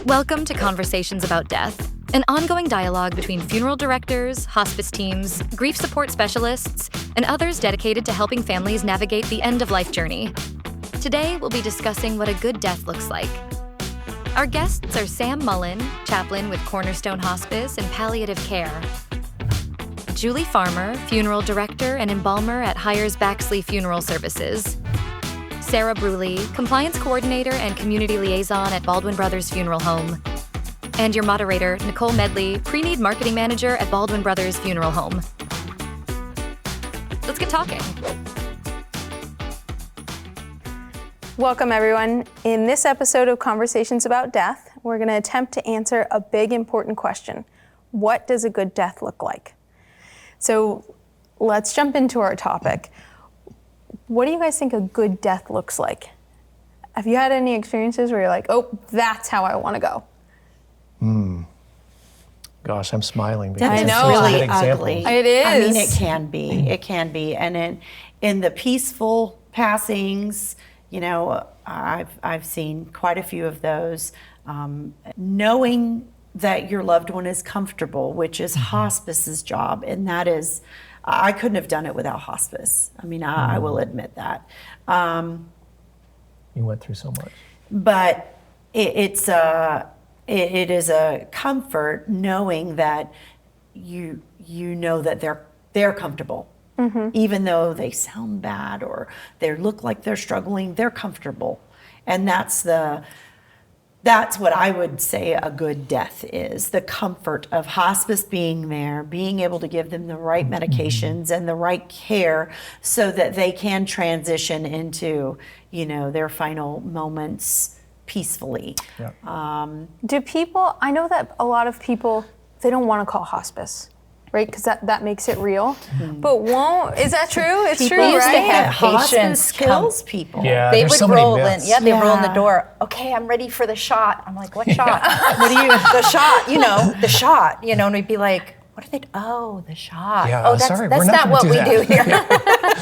Welcome to Conversations About Death, an ongoing dialogue between funeral directors, hospice teams, grief support specialists, and others dedicated to helping families navigate the end-of-life journey. Today, we'll be discussing what a good death looks like. Our guests are Sam Mullen, chaplain with Cornerstone Hospice and Palliative Care; Julie Farmer, funeral director and embalmer at Hires Baxley Funeral Services; Sarah Bruley, compliance coordinator and community liaison at Baldwin Brothers Funeral Home; and your moderator, Nicole Medley, pre-need marketing manager at Baldwin Brothers Funeral Home. Let's get talking. Welcome, everyone. In this episode of Conversations About Death, we're going to attempt to answer a big, important question. What does a good death look like? So let's jump into our topic. What do you guys think a good death looks like? Have you had any experiences where you're like, oh, that's how I want to go? Gosh, I'm smiling. Death I is know. really Examples. ugly. It is. I mean, it can be. And in the peaceful passings, you know, I've seen quite a few of those. Knowing that your loved one is comfortable, which is hospice's job, and that is, I couldn't have done it without hospice. I mean, I will admit that. You went through so much. But it is a comfort knowing that you know that they're comfortable. Even though they sound bad or they look like they're struggling, they're comfortable. And that's what I would say a good death is, the comfort of hospice being there, being able to give them the right medications and the right care so that they can transition into, you know, their final moments peacefully. Yeah. I know that a lot of people, they don't want to call hospice, right? Because that makes it real. But is that true? It's People true, used to right? have Hospice patients kills people. Yeah, They there's would so many roll in. myths. Yeah, they roll in the Yeah. door. Okay, I'm ready for the shot. I'm like, what shot? What do you? The shot. You know, the shot. You know, and we'd be like, what are they? Oh, the shot. Yeah, oh, that's sorry, that's we're not not what gonna we do do here.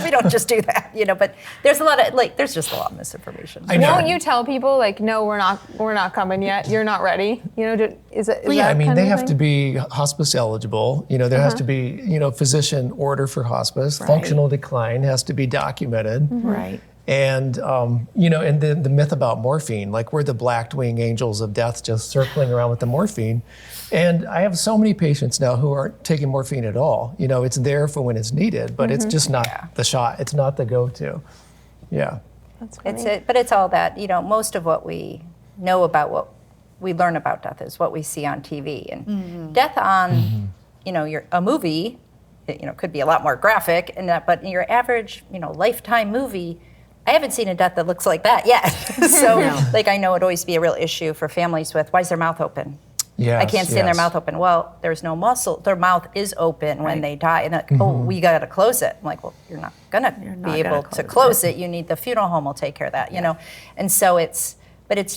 We don't just do that. You know, but there's just a lot of misinformation. I know. Won't you tell people like, no, we're not coming yet. You're not ready. You know, is Well, yeah, that I mean, kind they of have thing? to be hospice eligible. You know, there has to be, physician order for hospice. Right. Functional decline has to be documented. Right. And, and then the myth about morphine, like we're the black wing angels of death just circling around with the morphine. And I have so many patients now who aren't taking morphine at all. You know, it's there for when it's needed, but it's just not the shot. It's not the go-to. Yeah. That's funny. It's it, but it's all that. You know, most of what we know about what we learn about death is what we see on TV, and death on, a movie, could be a lot more graphic, and but in your average, Lifetime movie, I haven't seen a death that looks like that yet. So, I know it'd always be a real issue for families with, why is their mouth open? Yes, I can't stand their yes. mouth open. Well, there's no muscle. Their mouth is open when they die. And like, we got to close it. I'm like, well, you're not going to be able to close it. You need the funeral home will take care of that, you know? And so it's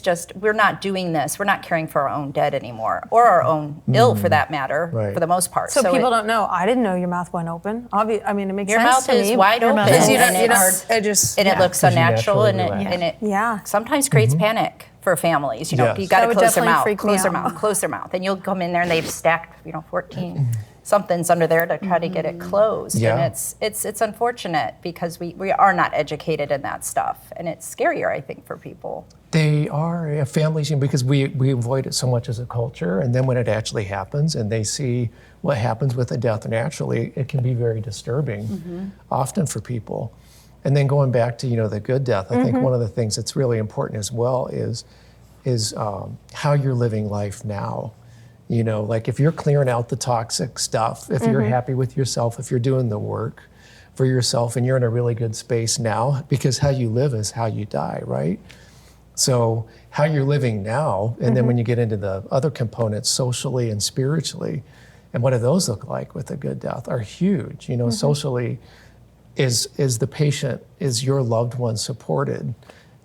just, we're not doing this. We're not caring for our own dead anymore, or our own ill for that matter, Right. for the most part. So people don't know. I didn't know your mouth went open. It makes Your sense mouth to is me. wide open. Because you and don't, it's- it looks 'Cause you unnatural, and naturally it Yeah. sometimes creates panic for families. You know, Yes. you got That to would close their definitely mouth, freak me close their out. mouth, close their mouth, and you'll come in there and they've stacked 14 somethings under there to try to get it closed. Yeah. And it's unfortunate because we are not educated in that stuff, and it's scarier, I think, for people. They are families, because we avoid it so much as a culture, and then when it actually happens and they see what happens with a death naturally, it can be very disturbing, often for people. And then going back to the good death, I think one of the things that's really important as well is how you're living life now. Like if you're clearing out the toxic stuff, if you're happy with yourself, if you're doing the work for yourself, and you're in a really good space now, because how you live is how you die, right? So how you're living now, and then when you get into the other components socially and spiritually, and what do those look like with a good death, are huge. Socially, is the patient, is your loved one supported?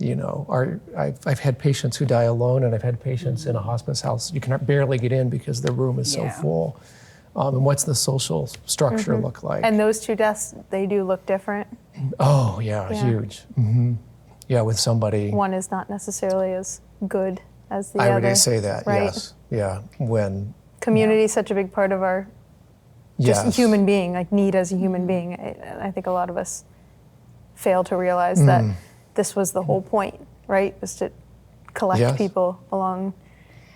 I've had patients who die alone, and I've had patients in a hospice house. You can barely get in because the room is so full. And what's the social structure look like? And those two deaths, they do look different. Oh yeah, huge. Yeah, with somebody. One is not necessarily as good as the I other. would say that, right? yes. Yeah, when, Community is such a big part of our just yes. human being, like need as a human being. I think a lot of us fail to realize that this was the whole point, right? Was to collect Yes. people along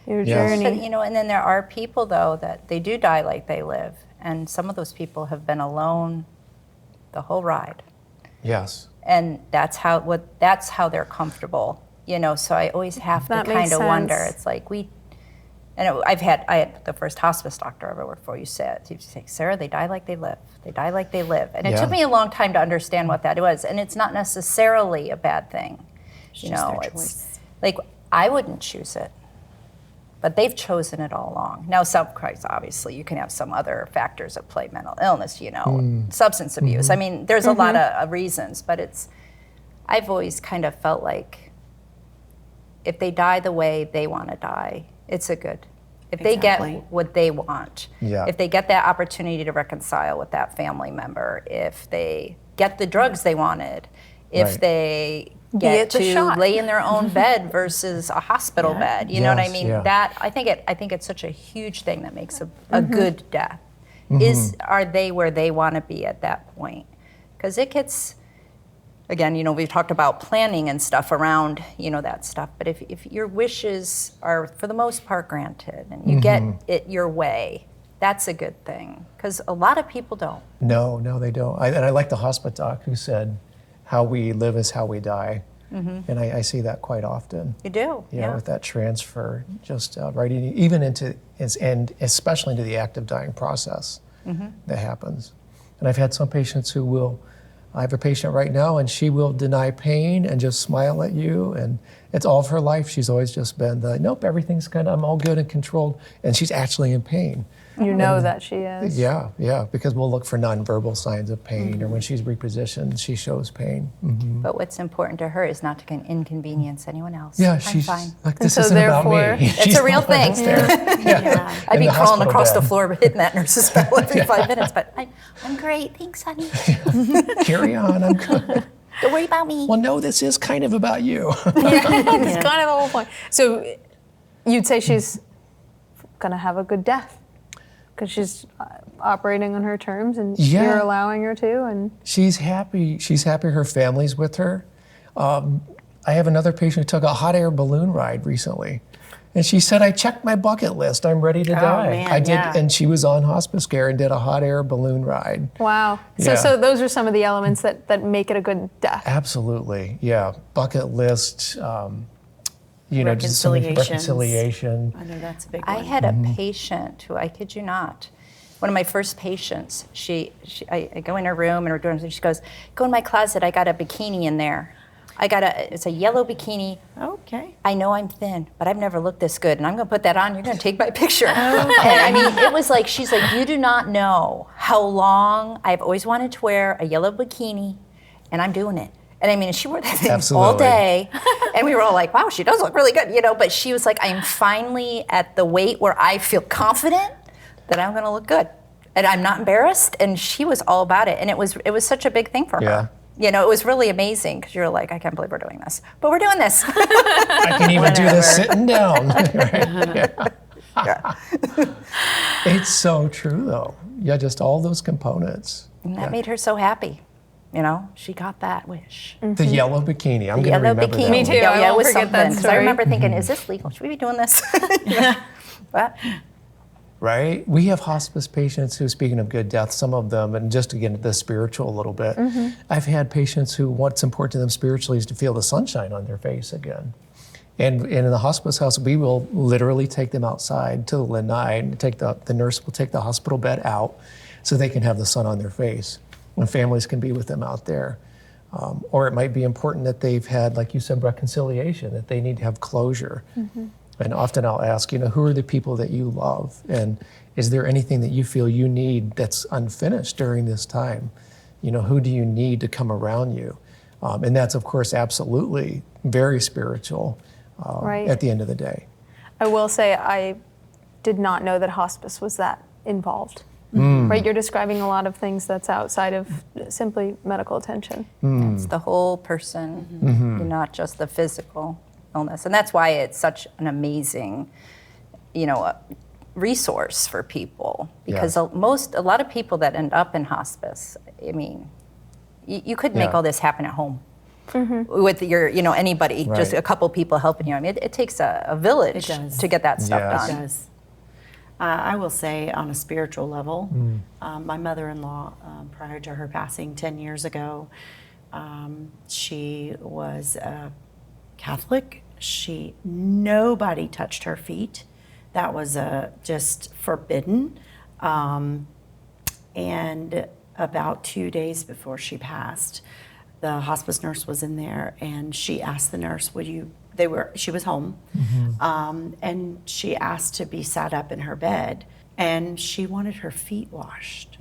your Yes. journey. But, and then there are people, though, that they do die like they live. And some of those people have been alone the whole ride. Yes. And that's how they're comfortable, So I always have to That kind makes of wonder. sense. It's like I had the first hospice doctor I ever worked for. He'd say, Sarah, they die like they live. They die like they live. And it Yeah. took me a long time to understand what that was. And it's not necessarily a bad thing. It's just their choice. Like, I wouldn't choose it. But they've chosen it all along. Now, obviously, you can have some other factors at play, mental illness, substance abuse. I mean, there's a lot of reasons, but I've always kind of felt like if they die the way they want to die, it's a good. If they Exactly. get what they want, Yeah. if they get that opportunity to reconcile with that family member, if they get the drugs they wanted, if Right. they Get get the to shot. lay in their own bed versus a hospital bed. You know what I Yes, mean? yeah. That I think it's such a huge thing that makes a good death. Are they where they want to be at that point? Because it gets, again, we've talked about planning and stuff around, that stuff. But if your wishes are for the most part granted and you get it your way, that's a good thing. Because a lot of people don't. No, they don't. And I like the hospice doc who said, how we live is how we die. And I see that quite often. You do, Yeah, with that transfer, just right even into, and especially into the active dying process that happens. And I've had some patients who will, I have a patient right now and she will deny pain and just smile at you. And it's all of her life. She's always just been nope, everything's I'm all good and controlled. And she's actually in pain. You know that she is. Yeah, because we'll look for nonverbal signs of pain, or when she's repositioned, she shows pain. But what's important to her is not to inconvenience anyone else. Yeah, I'm she's fine. like, this so isn't about therefore- me. It's a real thing. I'd In be the crawling hospital across the bed. floor hitting that nurse's bell every 5 minutes, but I'm great. Thanks, honey. Carry on, I'm good. Don't worry about me. Well, no, this is kind of about you. It's kind of the whole point. So you'd say she's gonna have a good death because she's operating on her terms and Yeah. you're allowing her to. And She's happy. She's happy her family's with her. I have another patient who took a hot air balloon ride recently. And she said, I checked my bucket list. I'm ready to die. man, I did, yeah. and she was on hospice care and did a hot air balloon ride. wow. Yeah. So those are some of the elements that make it a good death. Absolutely, yeah. Bucket list, just some Reconciliations. reconciliation. I know that's a big I one. had a patient who, I kid you not, one of my first patients, I go in her room and we're doing something, she goes, go in my closet, I got a bikini in there. It's a yellow bikini. Okay. I know I'm thin, but I've never looked this good, and I'm gonna put that on, you're gonna take my picture. And I mean, it was like, she's like, you do not know how long I've always wanted to wear a yellow bikini, and I'm doing it. And I mean, she wore that thing all Absolutely. day, and we were all like, wow, she does look really good, but she was like, I'm finally at the weight where I feel confident that I'm gonna look good. And I'm not embarrassed, and she was all about it, and it was such a big thing for her. Yeah. It was really amazing because you're like, I can't believe we're doing this, but we're doing this. I can even do this sitting down. Right? Yeah. It's so true, though. Yeah, just all those components. And that made her so happy. She got that wish. The yellow bikini. I'm going to Yellow remember bikini. that. Me too. one. I Yeah, it won't was forget that something. 'Cause I story. remember thinking, is this legal? Should we be doing this? But Right? We have hospice patients who, speaking of good death, some of them, and just to get into the spiritual a little bit, I've had patients who what's important to them spiritually is to feel the sunshine on their face again. And in the hospice house, we will literally take them outside to the lanai and the nurse will take the hospital bed out so they can have the sun on their face. And families can be with them out there. Or it might be important that they've had, like you said, reconciliation, that they need to have closure. And often I'll ask, who are the people that you love? And is there anything that you feel you need that's unfinished during this time? Who do you need to come around you? And that's, of course, absolutely very spiritual Right. at the end of the day. I will say I did not know that hospice was that involved. Right? You're describing a lot of things that's outside of simply medical attention. it's the whole person, not just the physical. illness. And that's why it's such an amazing, resource for people, because a lot of people that end up in hospice, I mean, you couldn't make all this happen at home with your, anybody, Right. just a couple people helping you. I mean, it takes a village to get that stuff Yes. done. It does. I will say on a spiritual level, my mother-in-law, prior to her passing 10 years ago, she was Catholic. Nobody touched her feet. That was just forbidden. And about 2 days before she passed, the hospice nurse was in there, and she asked the nurse, she was home, and she asked to be sat up in her bed, and she wanted her feet washed.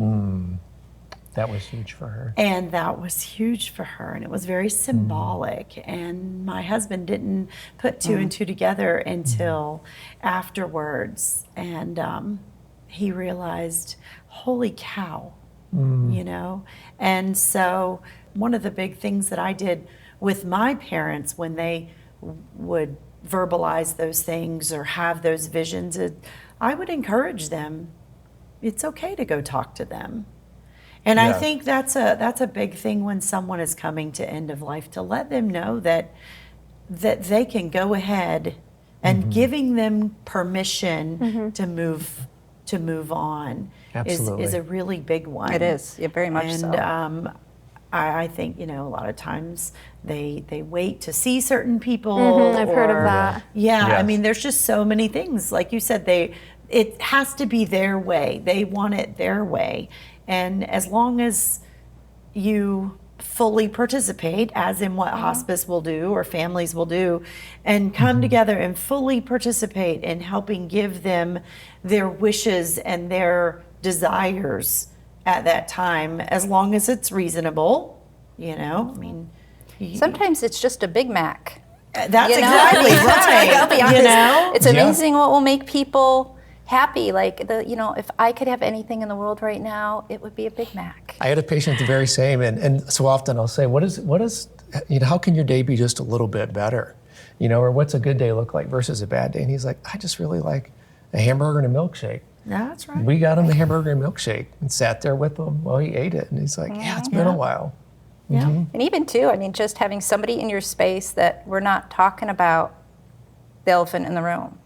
That was huge for her. And that was huge for her, and it was very symbolic. And my husband didn't put two and two together until afterwards, and he realized, holy cow, And so one of the big things that I did with my parents when they would verbalize those things or have those visions, I would encourage them, it's okay to go talk to them. And I think that's a big thing when someone is coming to end of life, to let them know that they can go ahead, and giving them permission to move on is a really big one. It is, very much so. And I think, a lot of times they wait to see certain people. I've heard of that. Yeah, Yes. I mean, there's just so many things. Like you said, it has to be their way. They want it their way. And as long as you fully participate, as in what hospice will do or families will do, and come together and fully participate in helping give them their wishes and their desires at that time, as long as it's reasonable, I mean. Sometimes it's just a Big Mac. That's exactly right. I'll be honest. It's Yeah. amazing what will make people happy. Like if I could have anything in the world right now, it would be a Big Mac. I had a patient the very same, and so often I'll say, what is, how can your day be just a little bit better? Or what's a good day look like versus a bad day? And he's like, I just really like a hamburger and a milkshake. That's right. We got him the hamburger and milkshake and sat there with him while he ate it. And he's like, yeah, it's been a while. Yeah. And even too, I mean, just having somebody in your space that we're not talking about the elephant in the room.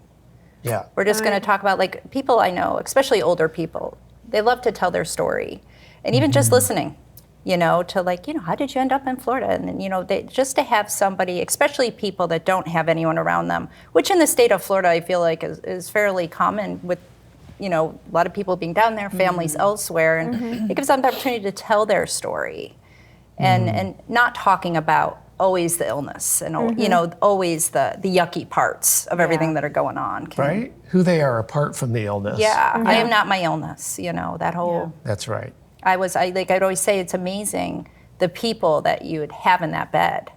Yeah. We're just going to talk about, like, people I know, especially older people, they love to tell their story. And even just listening, to like, how did you end up in Florida? And then, just to have somebody, especially people that don't have anyone around them, which in the state of Florida, I feel like is fairly common with, a lot of people being down there, families elsewhere. And it gives them the opportunity to tell their story and not talking about always the illness and always the yucky parts of everything that are going on. Right? Who they are apart from the illness. Yeah, I am not my illness. That whole. That's right. I'd always say it's amazing the people that you would have in that bed.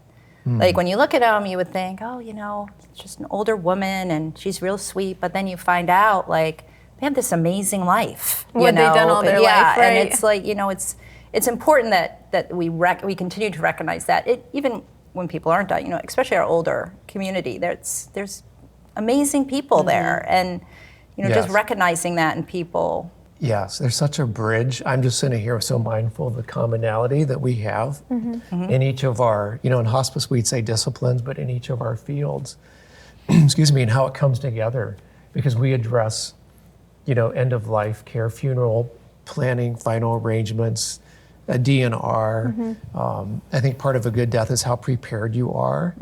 Like when you look at them, you would think, oh, it's just an older woman and she's real sweet. But then you find out, like, they have this amazing life. What they've done all their life, right? And it's like, it's important that we continue to recognize that. Even when people aren't dying, especially our older community, there's amazing people there, and just recognizing that in people. Yes, there's such a bridge. I'm just sitting here so mindful of the commonality that we have in each of our, in hospice we'd say disciplines, but in each of our fields, excuse me, and how it comes together, because we address, end of life care, funeral planning, final arrangements, a DNR. I think part of a good death is how prepared you are,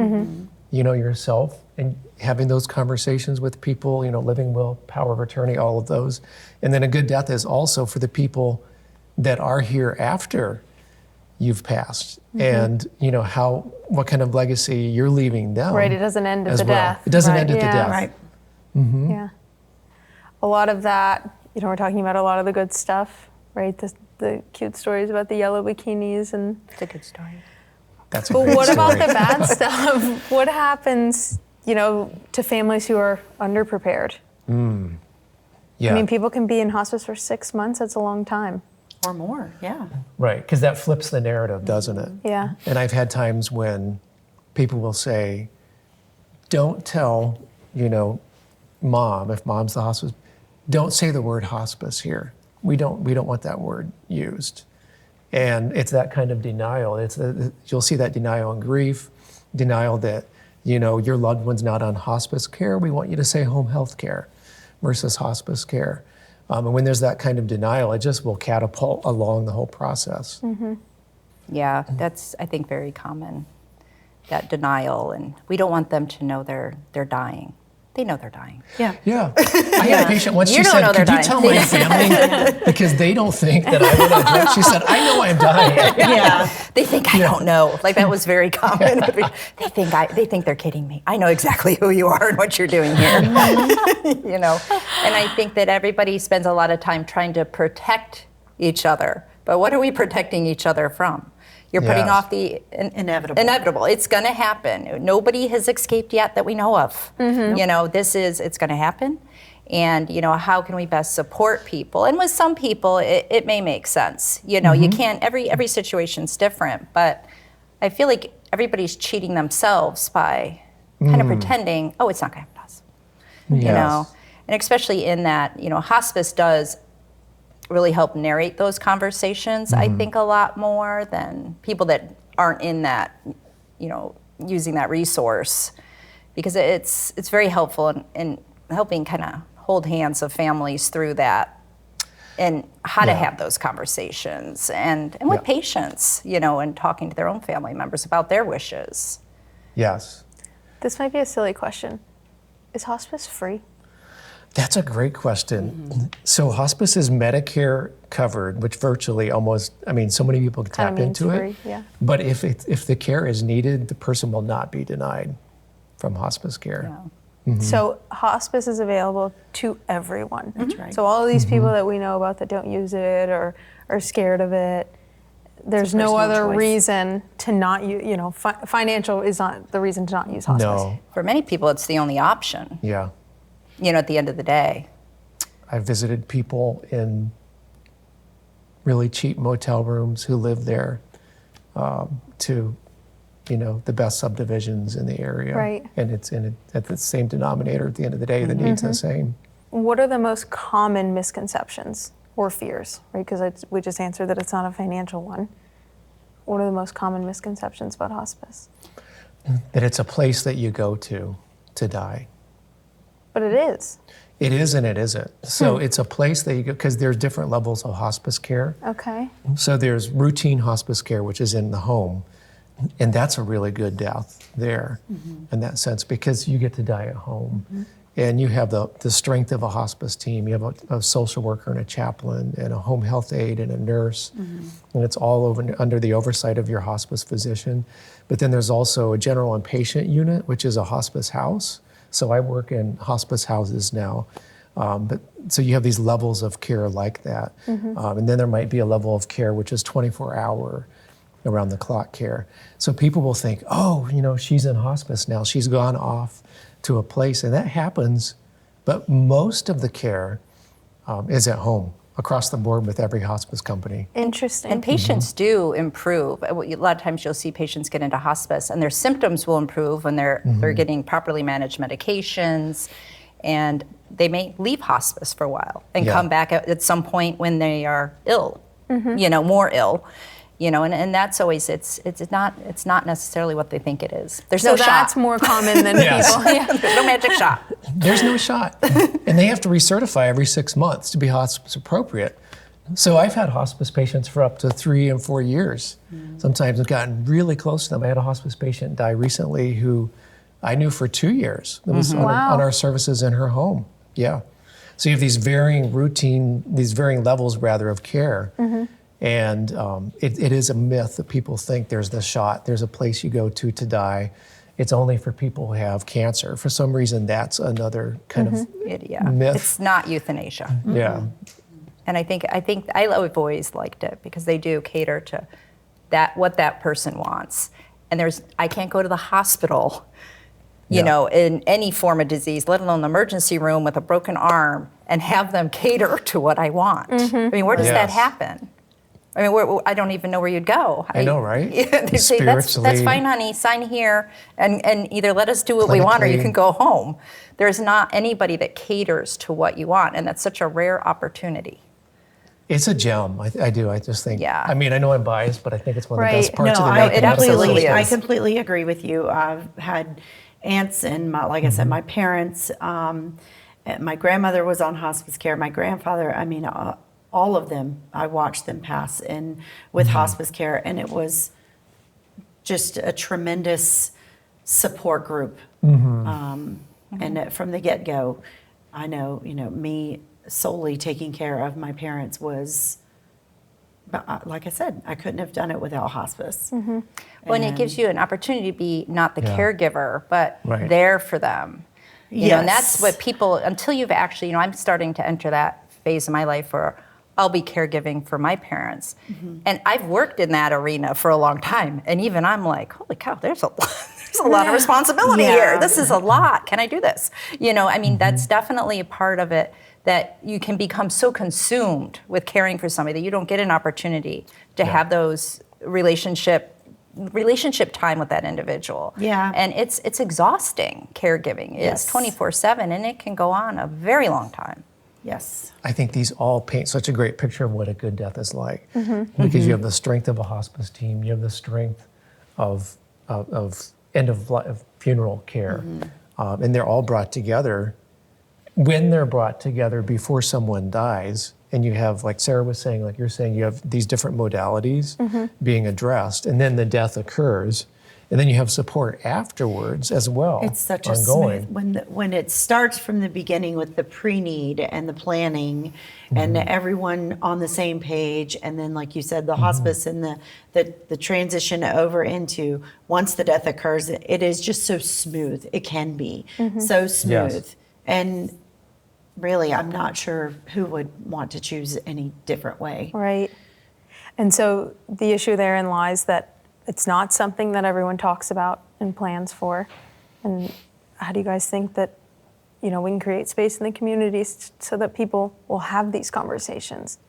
yourself, and having those conversations with people, living will, power of attorney, all of those. And then a good death is also for the people that are here after you've passed, and what kind of legacy you're leaving them. Right, it doesn't end at as the well. death. It doesn't Right. end at the Yeah. death. Right. Yeah. A lot of that, we're talking about a lot of the good stuff, right? The cute stories about the yellow bikinis and. It's a good story. That's a But great what about story. the bad stuff? What happens, to families who are underprepared? Yeah. I mean, people can be in hospice for 6 months. That's a long time. Or more, yeah. Right, because that flips the narrative, doesn't it? Yeah. And I've had times when people will say, don't tell, mom, if mom's the hospice, don't say the word hospice here. We don't want that word used. And it's that kind of denial. You'll see that denial in grief, denial that, your loved one's not on hospice care. We want you to say home health care versus hospice care. And when there's that kind of denial, it just will catapult along the whole process. Yeah, that's, I think, very common, that denial. And we don't want them to know they're dying. They know they're dying. Yeah. I had a patient once, she You don't said, know they're could you dying. tell my family? Because they don't think that I would address. She said, I know I'm dying. Yeah, they think I don't know. Like, that was very common. They think they're kidding me. I know exactly who you are and what you're doing here. And I think that everybody spends a lot of time trying to protect each other. But what are we protecting each other from? You're putting Yes. off the inevitable. It's going to happen. Nobody has escaped yet that we know of. It's going to happen. And, how can we best support people? And with some people, it may make sense. You can't, every situation's different. But I feel like everybody's cheating themselves by kind of pretending, oh, it's not going to happen to us. Yes. And especially in that, hospice does really help narrate those conversations, I think, a lot more than people that aren't in that, using that resource, because it's very helpful in helping kind of hold hands of families through that and how to have those conversations and with patients, and talking to their own family members about their wishes. Yes. This might be a silly question. Is hospice free? That's a great question. So hospice is Medicare covered, which virtually almost, so many people can tap into it. Free, yeah. But if the care is needed, the person will not be denied from hospice care. Yeah. So hospice is available to everyone. That's right. So all of these people that we know about that don't use it or are scared of it, there's no personal other choice. reason to not use, financial is not the reason to not use hospice. No. For many people, it's the only option, Yeah. at the end of the day. I visited people in really cheap motel rooms who live there to, the best subdivisions in the area. Right. And it's at the same denominator at the end of the day. The needs are the same. What are the most common misconceptions or fears, right? Because we just answered that it's not a financial one. What are the most common misconceptions about hospice? That it's a place that you go to die. But it is. It is and it isn't. So it's a place that you go, because there's different levels of hospice care. Okay. So there's routine hospice care, which is in the home. And that's a really good death there in that sense, because you get to die at home. And you have the strength of a hospice team. You have a social worker and a chaplain and a home health aide and a nurse. And it's all under the oversight of your hospice physician. But then there's also a general inpatient unit, which is a hospice house. So I work in hospice houses now. So you have these levels of care like that. And then there might be a level of care which is 24-hour around the clock care. So people will think, oh, she's in hospice now. She's gone off to a place, and that happens. But most of the care is at home across the board with every hospice company. Interesting. And patients do improve. A lot of times you'll see patients get into hospice and their symptoms will improve when they're getting properly managed medications, and they may leave hospice for a while and come back at some point when they are ill, more ill. And that's always, it's not necessarily what they think it is. There's no shot. That's more common than people. There's no magic shot. There's no shot. And they have to recertify every 6 months to be hospice appropriate. So I've had hospice patients for up to 3 and 4 years. Sometimes I've gotten really close to them. I had a hospice patient die recently who I knew for 2 years. It was on our services in her home. Yeah. So you have these varying levels rather of care. And it is a myth that people think there's the shot, there's a place you go to die. It's only for people who have cancer. For some reason, that's another kind of myth. It's not euthanasia. Yeah. And I think I've always liked it because they do cater to what that person wants. And I can't go to the hospital, in any form of disease, let alone the emergency room with a broken arm, and have them cater to what I want. I mean, where does that happen? I mean, I don't even know where you'd go. I know, right? They'd say, that's fine, honey, sign here, and either let us do what we want or you can go home. There's not anybody that caters to what you want, and that's such a rare opportunity. It's a gem. I do. I just think. Yeah. I mean, I know I'm biased, but I think it's one of the best parts No, of the I medical completely, system. I completely agree with you. I've had aunts and like I said, my parents. My grandmother was on hospice care. My grandfather. I mean, all of them. I watched them pass in with hospice care, and it was just a tremendous support group. And from the get-go, I know, me solely taking care of my parents was, like I said, I couldn't have done it without hospice. Well, and it gives you an opportunity to be not the caregiver, but Right. there for them. You know, and that's what people, until you've actually, I'm starting to enter that phase of my life where I'll be caregiving for my parents. And I've worked in that arena for a long time. And even I'm like, holy cow, there's a lot of responsibility here. This is a lot. Can I do this? I mean, that's definitely a part of it, that you can become so consumed with caring for somebody that you don't get an opportunity to have those relationship time with that individual. Yeah. And it's exhausting. Caregiving is 24/7, and it can go on a very long time. Yes. I think these all paint such a great picture of what a good death is like, because you have the strength of a hospice team, you have the strength of end of life funeral care, and they're all brought together. When they're brought together before someone dies, and you have, like Sarah was saying, like you're saying, you have these different modalities being addressed, and then the death occurs, and then you have support afterwards as well. It's such ongoing. a smooth, when it starts from the beginning with the pre-need and the planning and everyone on the same page, and then like you said, the hospice and the transition over into, once the death occurs, it is just so smooth. It can be so smooth. Yes. And really, I'm not sure who would want to choose any different way. Right. And so the issue therein lies that it's not something that everyone talks about and plans for. And how do you guys think that, we can create space in the communities so that people will have these conversations?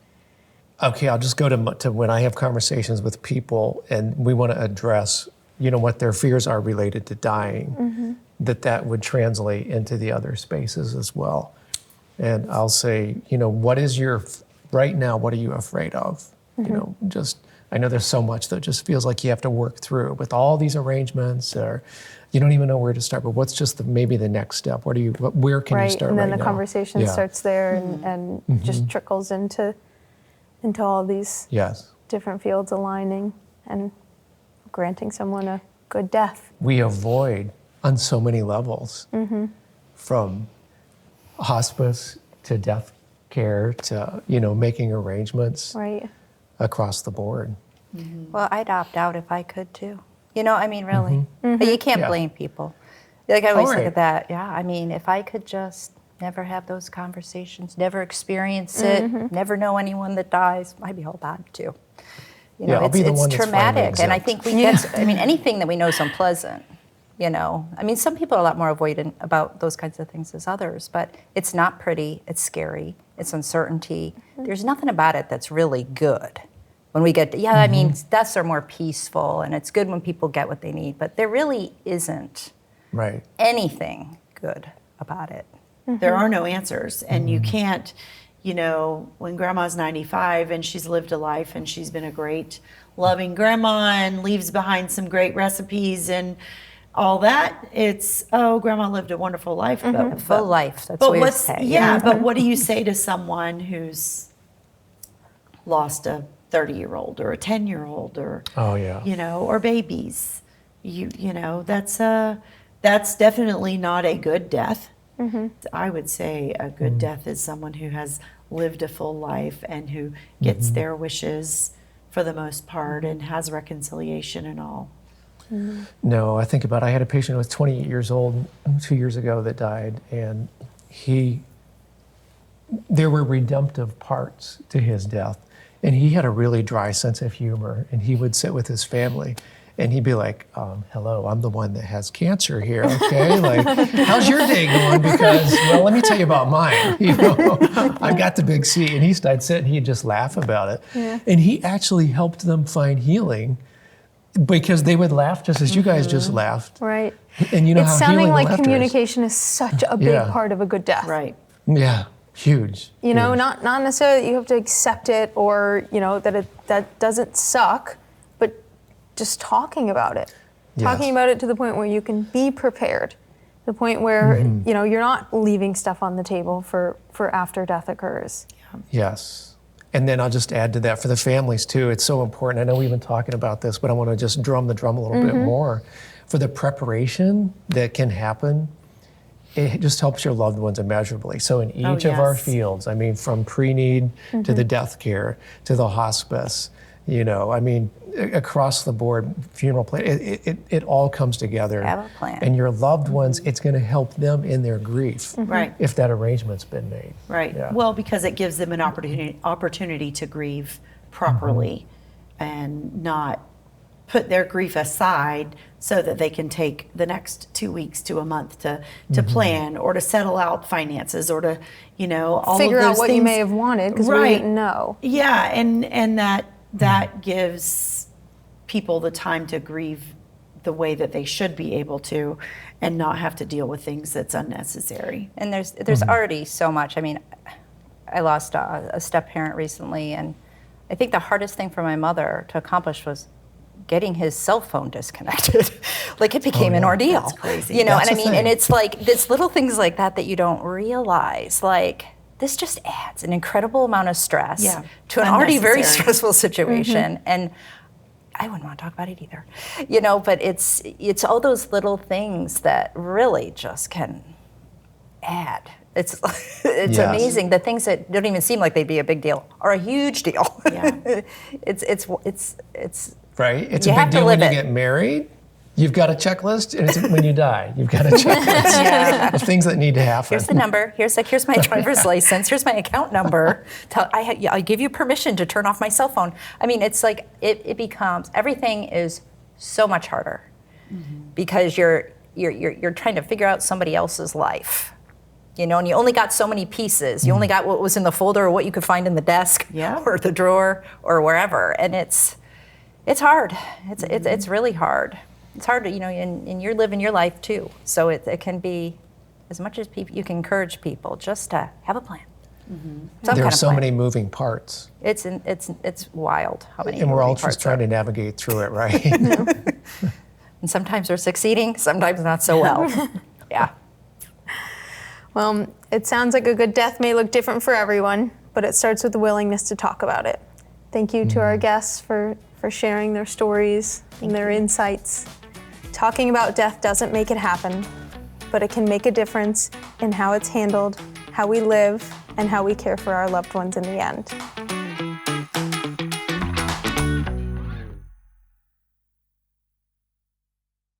Okay, I'll just go to when I have conversations with people and we want to address, what their fears are related to dying, that would translate into the other spaces as well. And I'll say, right now, what are you afraid of? I know there's so much that just feels like you have to work through with all these arrangements, or you don't even know where to start, but what's just maybe the next step? Where can you start and then right the now? conversation starts there and just trickles into all these different fields aligning and granting someone a good death. We avoid on so many levels, from hospice to death care to, making arrangements across the board. Well, I'd opt out if I could too. Really. But you can't blame people. Like I always look at that. Yeah, I mean, if I could just never have those conversations, never experience it, never know anyone that dies, I'd be all bad too. I'll be the one it's that's finally traumatic, and I exempt. think we get. Anything that we know is unpleasant. Some people are a lot more avoidant about those kinds of things as others, but it's not pretty. It's scary. It's uncertainty. There's nothing about it that's really good. When we get, deaths are more peaceful, and it's good when people get what they need, but there really isn't anything good about it. There are no answers, and you can't, when grandma's 95 and she's lived a life and she's been a great, loving grandma and leaves behind some great recipes and all that, it's, grandma lived a wonderful life. A full life, that's what we say. But what do you say to someone who's lost a 30-year-old or a 10-year-old or, or babies? That's definitely not a good death. I would say a good death is someone who has lived a full life and who gets their wishes for the most part and has reconciliation and all. No, I had a patient who was 28 years old 2 years ago that died, and there were redemptive parts to his death, and he had a really dry sense of humor, and he would sit with his family, And he'd be like, hello, I'm the one that has cancer here, okay? Like, how's your day going? Because, well, let me tell you about mine. You know, I've got the big C. And I'd sit and he'd just laugh about it. Yeah. And he actually helped them find healing because they would laugh just as you guys just laughed. Right. And you know it's how sounding healing like laughter communication is such a big part of a good death. Right. Yeah, huge. You know, not necessarily that you have to accept it or, you know, that doesn't suck, but just talking about it. Talking about it to the point where you can be prepared. The point where, you know, you're not leaving stuff on the table for after death occurs. Yes. And then I'll just add to that for the families too. It's so important. I know we've been talking about this, but I want to just drum the drum a little bit more. For the preparation that can happen, it just helps your loved ones immeasurably. So in each of our fields, I mean, from pre-need to the death care to the hospice, you know, I mean, across the board, funeral plan, it all comes together. Have a plan. And your loved ones, it's going to help them in their grief. Right. If that arrangement's been made. Right. Yeah. Well, because it gives them an opportunity to grieve properly and not put their grief aside so that they can take the next 2 weeks to a month to plan or to settle out finances or to, you know, all figure of those out what things. you may have wanted because we didn't know. Yeah, and that gives people the time to grieve the way that they should be able to and not have to deal with things that's unnecessary. And there's already so much. I mean, I lost a step-parent recently, and I think the hardest thing for my mother to accomplish was getting his cell phone disconnected. Like, it became an ordeal. That's crazy. You know, That's and I the mean, thing. and it's like, there's little things like that you don't realize. Like, this just adds an incredible amount of stress to an already very Unnecessary. stressful situation. And I wouldn't want to talk about it either. You know, but it's all those little things that really just can add. It's amazing. The things that don't even seem like they'd be a big deal are a huge deal. Yeah. it's Right? It's You a have big to deal when live you it. get married. You've got a checklist, and it's when you die. You've got a checklist of things that need to happen. here's the number. Here's my driver's license. Here's my account number. I give you permission to turn off my cell phone. I mean, it's like it becomes, everything is so much harder because you're trying to figure out somebody else's life. You know, and you only got so many pieces. You only got what was in the folder or what you could find in the desk or the drawer or wherever. And it's hard. It's really hard. It's hard to, you know, and you're living your life too. So it can be, as much as you can encourage people just to have a plan. There are so many moving parts. It's wild how many. And we're all moving parts just trying are. to navigate through it, right? And sometimes we're succeeding, sometimes not so well. Yeah. Well, it sounds like a good death may look different for everyone, but it starts with the willingness to talk about it. Thank you to our guests for sharing their stories and their insights. Talking about death doesn't make it happen, but it can make a difference in how it's handled, how we live, and how we care for our loved ones in the end.